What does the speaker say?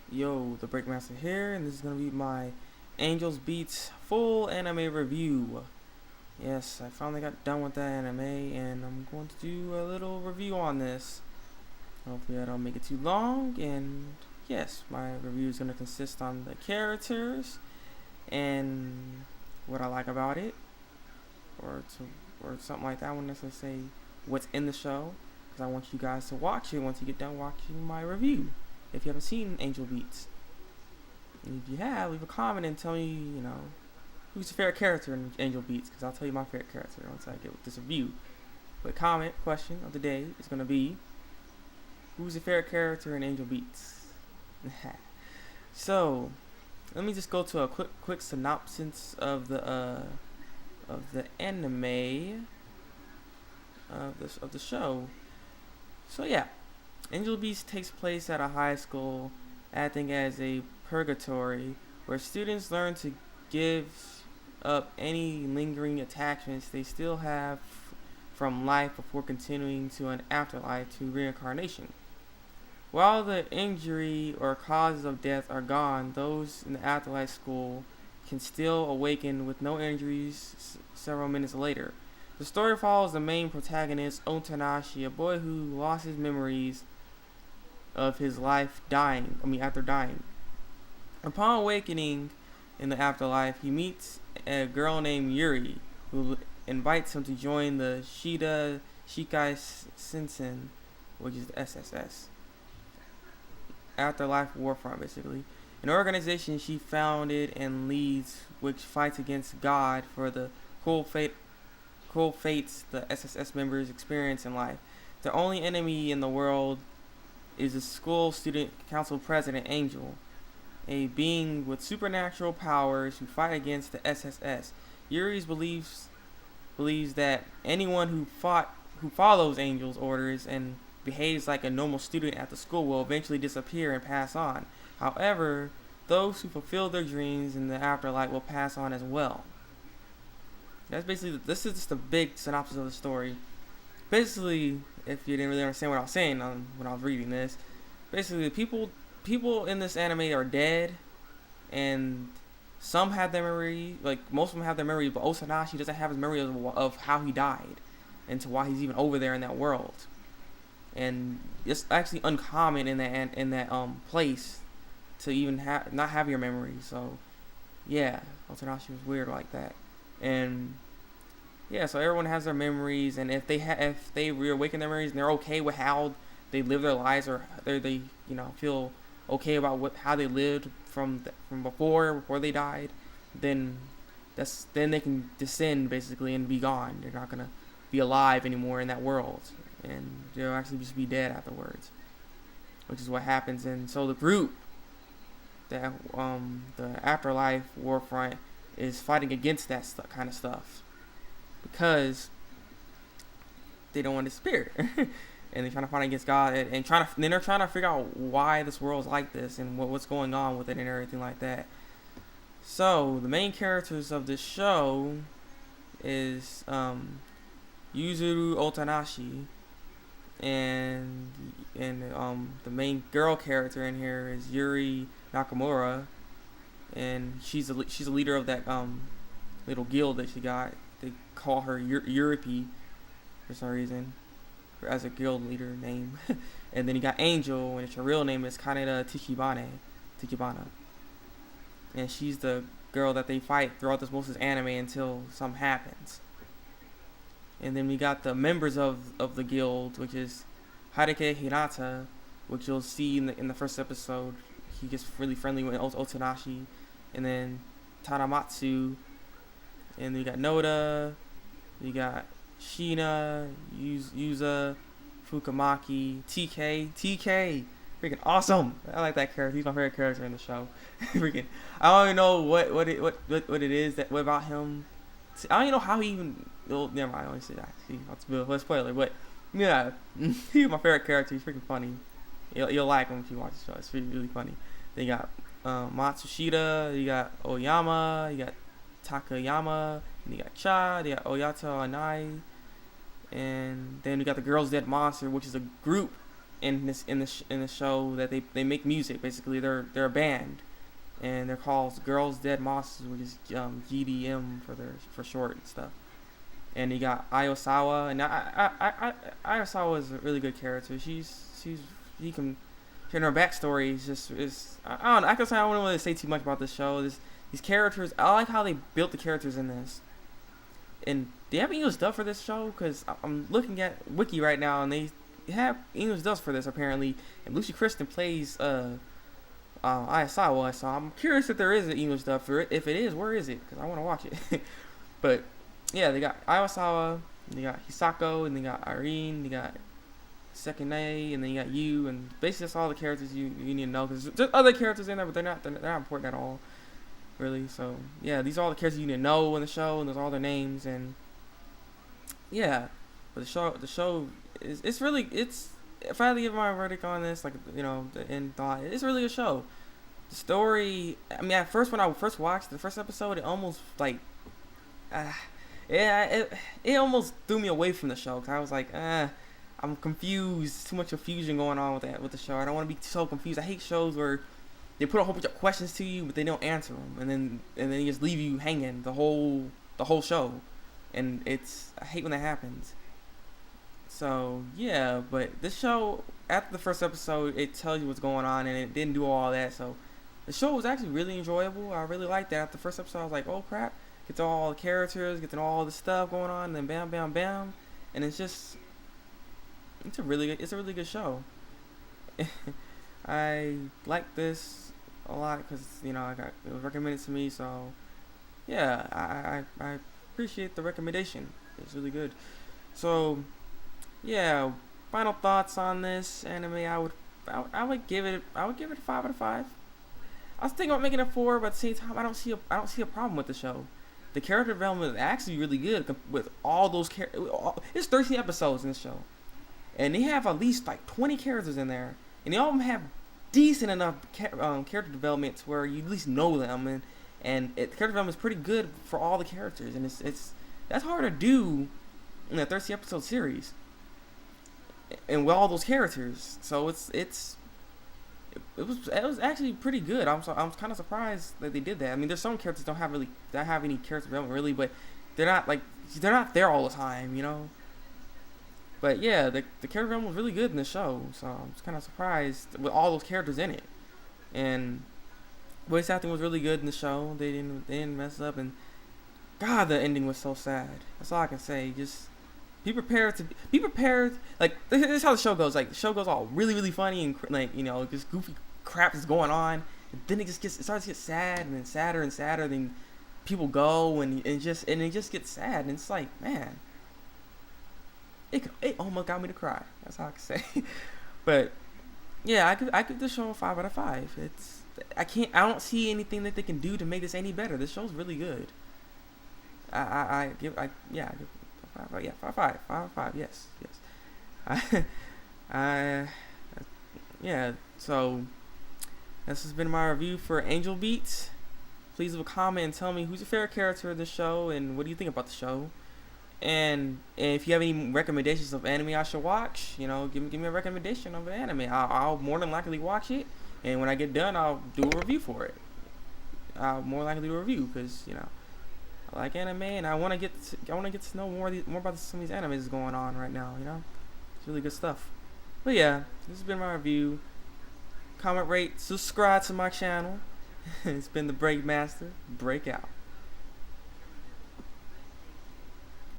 Yo, the Breakmaster here, and this is gonna be my Angels Beats full anime review. Yes, I finally got done with that anime, and I'm going to do a little review on this. Hopefully, I don't make it too long. And yes, my review is gonna consist on the characters and what I like about it, or something like that. I wouldn't necessarily say what's in the show, because I want you guys to watch it once you get done watching my review. If you haven't seen Angel Beats. And if you have, leave a comment and tell me, who's your favorite character in Angel Beats, because I'll tell you my favorite character once I get with this review. But question of the day is going to be, who's your favorite character in Angel Beats? So, let me just go to a quick synopsis of the anime of the show. So yeah, Angel Beats takes place at a high school, acting as a purgatory, where students learn to give up any lingering attachments they still have from life before continuing to an afterlife to reincarnation. While the injury or causes of death are gone, those in the afterlife school can still awaken with no injuries several minutes later. The story follows the main protagonist, Otanashi, a boy who lost his memories of his life after dying. Upon awakening in the afterlife, he meets a girl named Yuri, who invites him to join the Shida Shikai Sensen, which is the SSS, Afterlife Warfront, basically. An organization she founded and leads, which fights against God for the cruel fates the SSS members experience in life. The only enemy in the world is the school student council president, Angel, a being with supernatural powers who fight against the SSS. Yuri believes that anyone who follows Angel's orders and behaves like a normal student at the school will eventually disappear and pass on. However, those who fulfill their dreams in the afterlife will pass on as well. This is just a big synopsis of the story. Basically, if you didn't really understand what I was saying when I was reading this, basically people in this anime are dead, and some have their memory, like most of them have their memory, but Otanashi doesn't have his memory of how he died, and to why he's even over there in that world. And it's actually uncommon in that place to even not have your memory. So yeah, Otanashi was weird like that, and yeah, so everyone has their memories, and if they reawaken their memories and they're okay with how they live their lives, or they feel okay about how they lived from before they died, then they can descend basically and be gone. They're not gonna be alive anymore in that world, and they'll actually just be dead afterwards, which is what happens. And so the group that the Afterlife Warfront is fighting against that kind of stuff, because they don't want to disappear. And they're trying to fight against God, and then they're trying to figure out why this world's like this and what's going on with it and everything like that. So the main characters of this show is Yuzuru Otanashi, and the main girl character in here is Yuri Nakamura, and she's a leader of that little guild that she got. They call her Yuripi for some reason, as a guild leader name. And then you got Angel, and her real name is Kaneda Tachibana. And she's the girl that they fight throughout most of this anime until something happens. And then we got the members of the guild, which is Haruke Hinata, which you'll see in the first episode. He gets really friendly with Otanashi. And then Tanamatsu. And then you got Noda. You got Shina, Yuza, Fukamaki, TK, freaking awesome! I like that character. He's my favorite character in the show. Freaking, I don't even know what it is what about him. I don't even know how he even. Well, never mind. I don't say that. See, let's spoiler. But yeah, he's my favorite character. He's freaking funny. You'll like him if you watch the show. It's really funny. Then you got Matsushita. You got Oyama. You got Takayama. And you got Cha. You got Oyata Anai. And then we got the Girls Dead Monster, which is a group in the show that they make music. Basically, they're a band, and they're called Girls Dead Monsters, which is GDM for short and stuff. And you got Ayosawa, and Ayosawa is a really good character. She can, and her backstory is I don't know. I guess I don't really say too much about this show. These characters, I like how they built the characters in this. And they have English dub for this show, because I'm looking at Wiki right now, and they have English dubs for this apparently. And Lucy Kristen plays Ayasawa, so I'm curious if there is an English dub for it. If it is, where is it? Because I want to watch it. But yeah, they got Ayasawa, they got Hisako, and they got Irene, they got Sekine, and then you got you, and basically that's all the characters you need to know. Because there's other characters in there, but they're not important at all, really. So yeah, these are all the characters you need to know in the show, and there's all their names, and yeah. But the show is it's if I had to give my verdict on this, like, the end thought, it's really a show. The story, I mean, at first when I first watched the first episode, it almost like, it almost threw me away from the show, because I was like, I'm confused. Too much confusion going on with the show. I don't want to be so confused. I hate shows where they put a whole bunch of questions to you, but they don't answer them, and then they just leave you hanging the whole show, and I hate when that happens. So yeah, but this show, after the first episode, it tells you what's going on, and it didn't do all that. So the show was actually really enjoyable. I really liked that. After the first episode, I was like, oh crap, get to all the characters, get to all the stuff going on, and then bam, bam, bam, and it's a really good show. I like this a lot because it was recommended to me. So yeah, I appreciate the recommendation. It's really good. So yeah, final thoughts on this anime. I would give it a 5 out of 5. I was thinking about making it 4, but at the same time, I don't see a problem with the show. The character development is actually really good with all those characters. It's 13 episodes in this show, and they have at least like 20 characters in there, and they all of them have decent enough character development to where you at least know them, and the character development is pretty good for all the characters, and that's hard to do in a 13 episode series, and with all those characters. So it was actually pretty good. I'm kind of surprised that they did that. I mean, there's some characters don't have any character development really, but they're not there all the time. But yeah, the character development was really good in the show, so I'm just kind of surprised with all those characters in it. And voice acting was really good in the show. They didn't mess up, and God, the ending was so sad. That's all I can say. Just be prepared. Like, this is how the show goes. Like, the show goes all really, really funny, and like, just goofy crap is going on. And then it starts to get sad, and then sadder and sadder. Then people go, and it just gets sad. And it's like, man, it almost got me to cry. That's all I can say. But yeah, I give the show a 5 out of 5. I don't see anything that they can do to make this any better. This show's really good. I give 5 out of 5. Yes. Yeah. So this has been my review for Angel Beats. Please leave a comment and tell me who's your favorite character of the show and what do you think about the show. And if you have any recommendations of anime I should watch, give me a recommendation of an anime. I'll more than likely watch it, and when I get done, I'll do a review for it. I'll more likely do a review because I like anime, and I want to get to know more about some of these animes going on right now. It's really good stuff. But yeah, this has been my review. Comment, rate, subscribe to my channel. It's been the Break Master. Break out.